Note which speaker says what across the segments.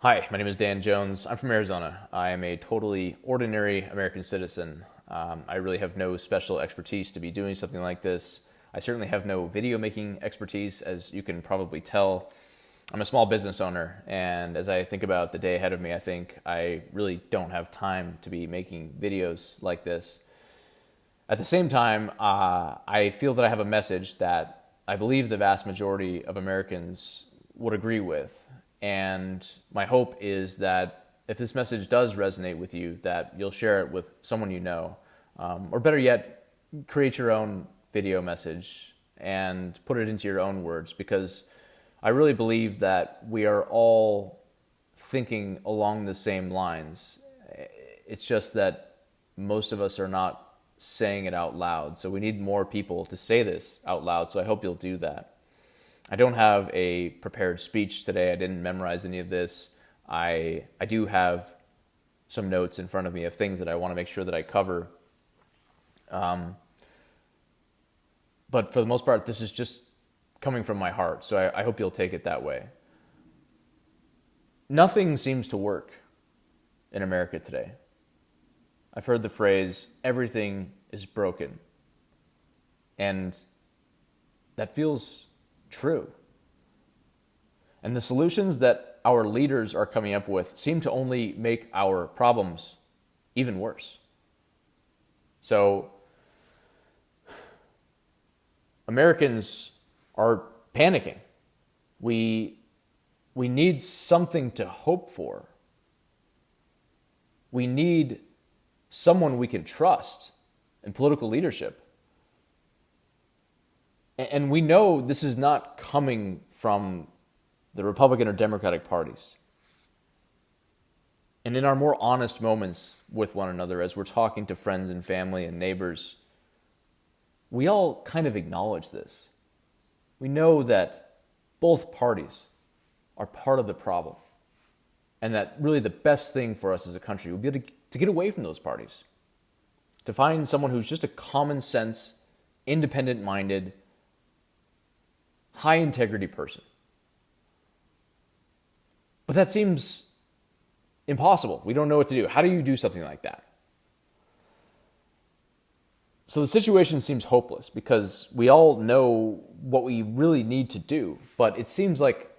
Speaker 1: Hi, my name is Dan Jones. I'm from Arizona. I am a totally ordinary American citizen. I really have no special expertise to be doing something like this. I certainly have no video making expertise, as you can probably tell. I'm a small business owner, and as I think about the day ahead of me, I think I really don't have time to be making videos like this. At the same time, I feel that I have a message that I believe the vast majority of Americans would agree with. And my hope is that if this message does resonate with you, that you'll share it with someone you know. Or better yet, create your own video message and put it into your own words, because I really believe that we are all thinking along the same lines. It's just that most of us are not saying it out loud. So we need more people to say this out loud. So I hope you'll do that. I don't have a prepared speech today. I didn't memorize any of this. I do have some notes in front of me of things that I want to make sure that I cover. But for the most part, this is just coming from my heart. So I hope you'll take it that way. Nothing seems to work in America today. I've heard the phrase, everything is broken. And that feels true. And the solutions that our leaders are coming up with seem to only make our problems even worse. So Americans are panicking. We need something to hope for. We need someone we can trust in political leadership. And we know this is not coming from the Republican or Democratic parties. And in our more honest moments with one another, as we're talking to friends and family and neighbors, we all kind of acknowledge this. We know that both parties are part of the problem, and that really the best thing for us as a country would be to get away from those parties, to find someone who's just a common sense, independent-minded, high-integrity person. But that seems impossible. We don't know what to do. How do you do something like that? So the situation seems hopeless because we all know what we really need to do. But it seems like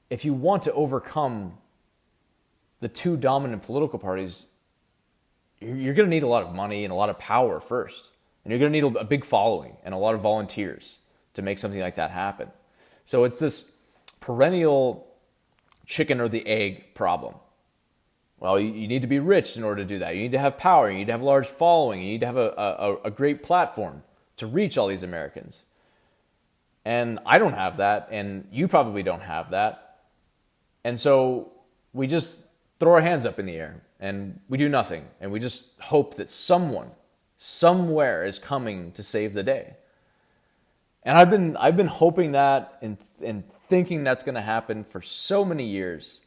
Speaker 1: if you want to overcome the two dominant political parties, you're going to need a lot of money and a lot of power first. And you're going to need a big following and a lot of volunteers to make something like that happen. So it's this perennial chicken or the egg problem. Well, you need to be rich in order to do that. You need to have power. You need to have a large following. You need to have a great platform to reach all these Americans. And I don't have that, and you probably don't have that. And so we just throw our hands up in the air, and we do nothing. And we just hope that someone, somewhere is coming to save the day. And I've been hoping that and thinking that's going to happen for so many years.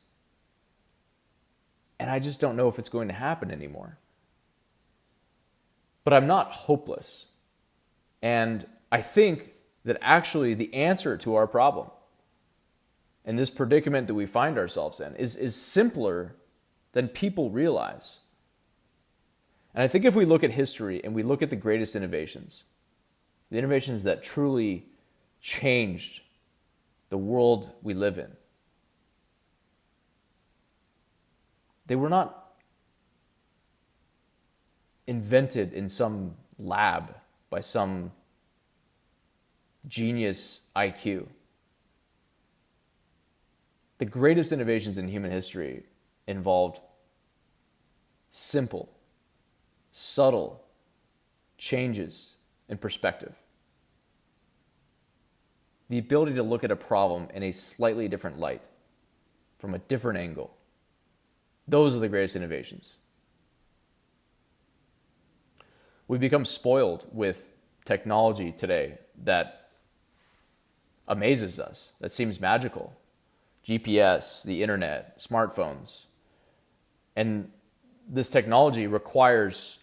Speaker 1: And I just don't know if it's going to happen anymore. But I'm not hopeless. And I think that actually the answer to our problem and this predicament that we find ourselves in is simpler than people realize. And I think if we look at history and we look at the greatest innovations, the innovations that truly changed the world we live in, they were not invented in some lab by some genius IQ. The greatest innovations in human history involved simple, subtle changes in perspective. The ability to look at a problem in a slightly different light, from a different angle. Those are the greatest innovations. We've become spoiled with technology today that amazes us, that seems magical. GPS, the internet, smartphones. And this technology requires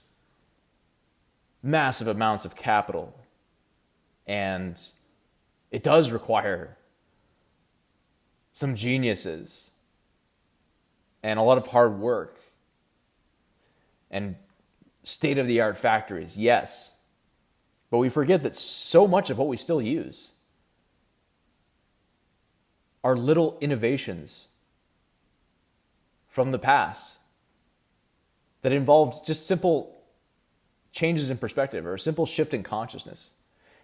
Speaker 1: massive amounts of capital. And it does require some geniuses and a lot of hard work and state-of-the-art factories, yes. But we forget that so much of what we still use are little innovations from the past that involved just simple changes in perspective or a simple shift in consciousness.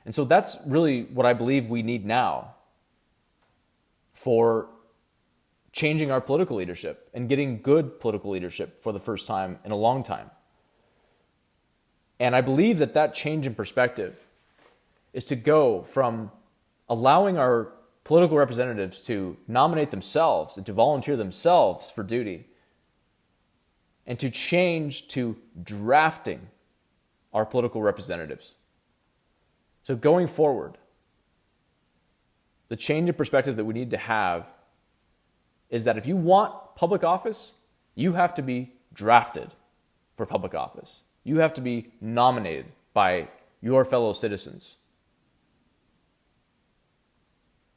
Speaker 1: And so that's really what I believe we need now for changing our political leadership and getting good political leadership for the first time in a long time. And I believe that that change in perspective is to go from allowing our political representatives to nominate themselves and to volunteer themselves for duty, and to change to drafting our political representatives. So going forward, the change in perspective that we need to have is that if you want public office, you have to be drafted for public office. You have to be nominated by your fellow citizens.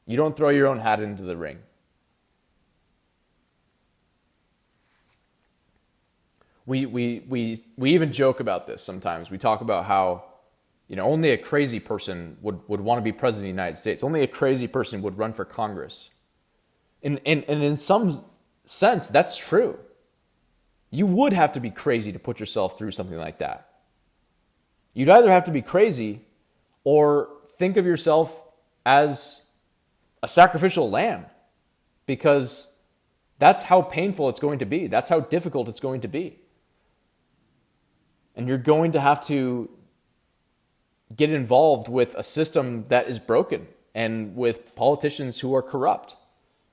Speaker 1: You don't throw your own hat into the ring. We even joke about this sometimes. We talk about how, only a crazy person would want to be president of the United States. Only a crazy person would run for Congress. And in some sense, that's true. You would have to be crazy to put yourself through something like that. You'd either have to be crazy or think of yourself as a sacrificial lamb, because that's how painful it's going to be. That's how difficult it's going to be. And you're going to have to get involved with a system that is broken and with politicians who are corrupt.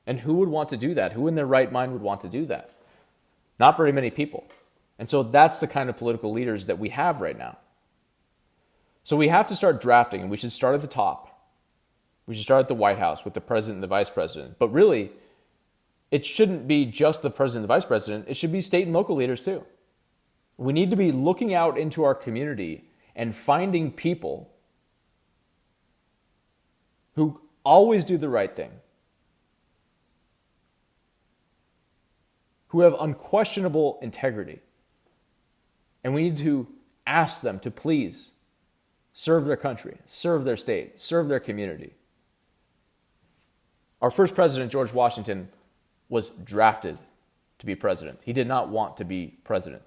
Speaker 1: And who would want to do that? Who in their right mind would want to do that? Not very many people. And so that's the kind of political leaders that we have right now. So we have to start drafting, and we should start at the top. We should start at the White House with the president and the vice president. But really, it shouldn't be just the president and the vice president. It should be state and local leaders too. We need to be looking out into our community and finding people who always do the right thing, who have unquestionable integrity. And we need to ask them to please serve their country, serve their state, serve their community. Our first president, George Washington, was drafted to be president. He did not want to be president.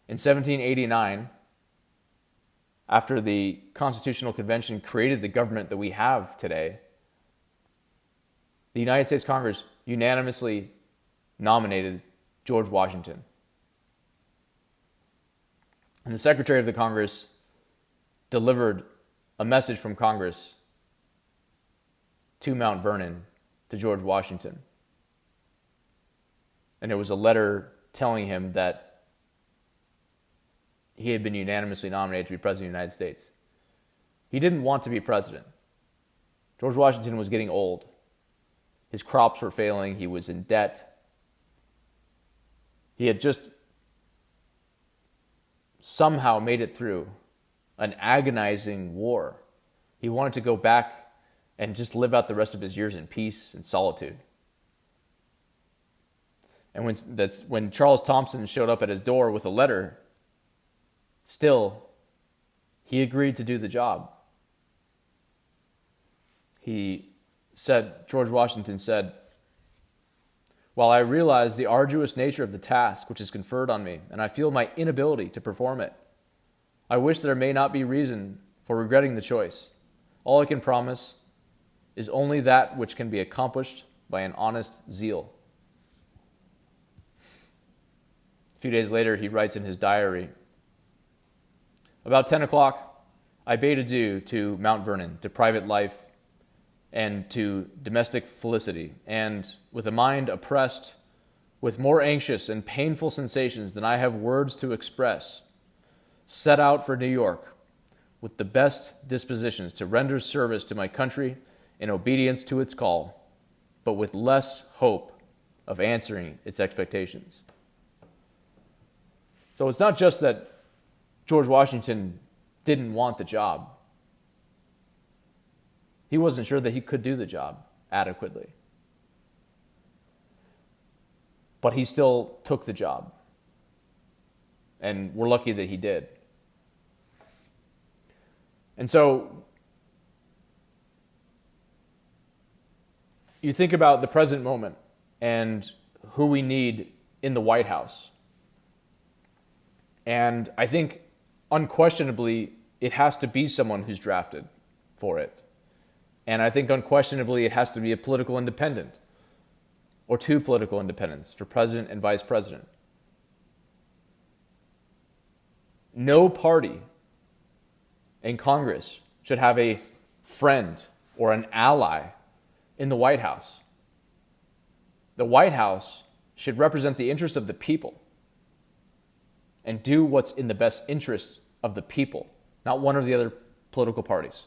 Speaker 1: In 1789, after the Constitutional Convention created the government that we have today, the United States Congress unanimously nominated George Washington. And the Secretary of the Congress delivered a message from Congress to Mount Vernon, to George Washington. And it was a letter telling him that he had been unanimously nominated to be president of the United States. He didn't want to be president. George Washington was getting old. His crops were failing. He was in debt. He had just somehow made it through an agonizing war. He wanted to go back and just live out the rest of his years in peace and solitude. And when Charles Thompson showed up at his door with a letter, still, he agreed to do the job. George Washington said, "While I realize the arduous nature of the task which is conferred on me, and I feel my inability to perform it, I wish there may not be reason for regretting the choice. All I can promise is only that which can be accomplished by an honest zeal." A few days later, he writes in his diary, "About 10 o'clock, I bade adieu to Mount Vernon, to private life, and to domestic felicity, and with a mind oppressed with more anxious and painful sensations than I have words to express, set out for New York with the best dispositions to render service to my country in obedience to its call, but with less hope of answering its expectations." So it's not just that George Washington didn't want the job. He wasn't sure that he could do the job adequately. but he still took the job. And we're lucky that he did. And so you think about the present moment and who we need in the White House. And I think unquestionably it has to be someone who's drafted for it. And I think unquestionably it has to be a political independent or two political independents for president and vice president. No party in Congress should have a friend or an ally in the White House. The White House should represent the interests of the people and do what's in the best interests of the people, not one of the other political parties.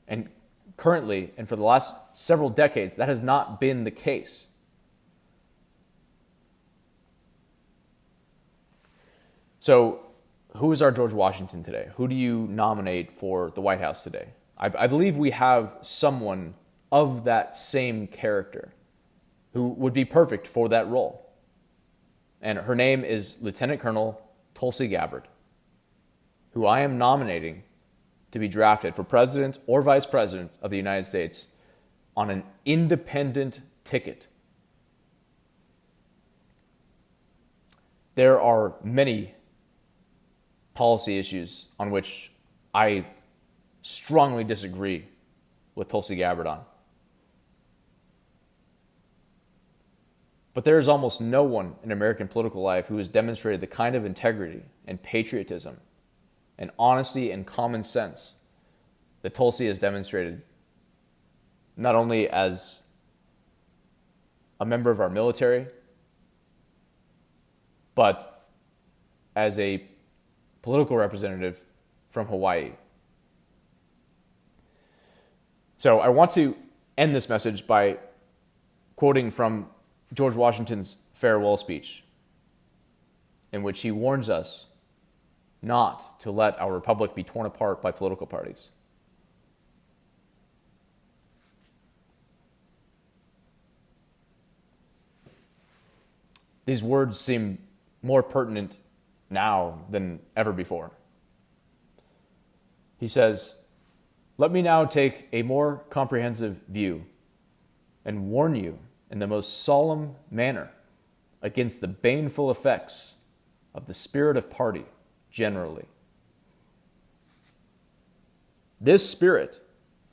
Speaker 1: And currently, and for the last several decades, that has not been the case. So, who is our George Washington today? Who do you nominate for the White House today? I believe we have someone of that same character who would be perfect for that role. And her name is Lieutenant Colonel Tulsi Gabbard, who I am nominating to be drafted for president or vice president of the United States on an independent ticket. There are many policy issues on which I strongly disagree with Tulsi Gabbard on. But there is almost no one in American political life who has demonstrated the kind of integrity and patriotism and honesty and common sense that Tulsi has demonstrated, not only as a member of our military, but as a political representative from Hawaii. So I want to end this message by quoting from George Washington's farewell speech, in which he warns us not to let our republic be torn apart by political parties. These words seem more pertinent now than ever before. He says, "Let me now take a more comprehensive view and warn you in the most solemn manner against the baneful effects of the spirit of party generally. This spirit,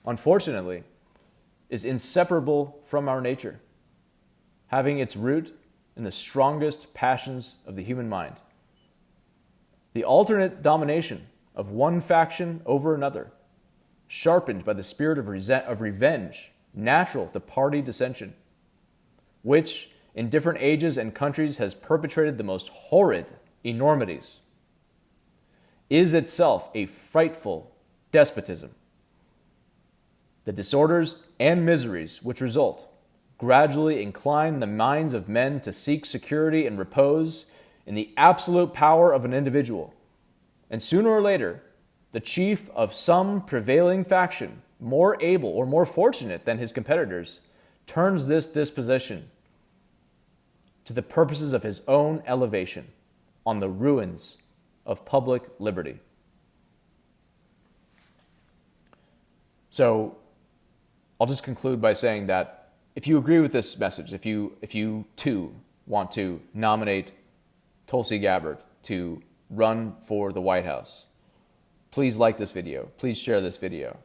Speaker 1: unfortunately, is inseparable from our nature, having its root in the strongest passions of the human mind. The alternate domination of one faction over another, sharpened by the spirit of revenge natural to party dissension, which in different ages and countries has perpetrated the most horrid enormities, is itself a frightful despotism. The disorders and miseries which result gradually incline the minds of men to seek security and repose in the absolute power of an individual, and sooner or later, the chief of some prevailing faction, more able or more fortunate than his competitors, turns this disposition to the purposes of his own elevation on the ruins of public liberty." So I'll just conclude by saying that if you agree with this message, if you too want to nominate Tulsi Gabbard to run for the White House, please like this video. Please share this video.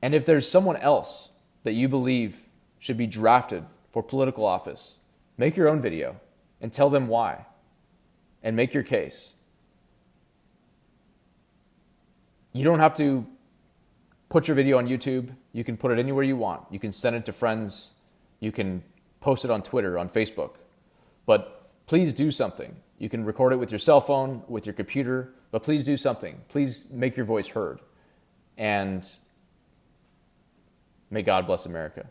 Speaker 1: And if there's someone else that you believe should be drafted for political office, make your own video and tell them why and make your case. You don't have to put your video on YouTube. You can put it anywhere you want. You can send it to friends. You can post it on Twitter, on Facebook. But please do something. You can record it with your cell phone, with your computer, but please do something. Please make your voice heard. And may God bless America.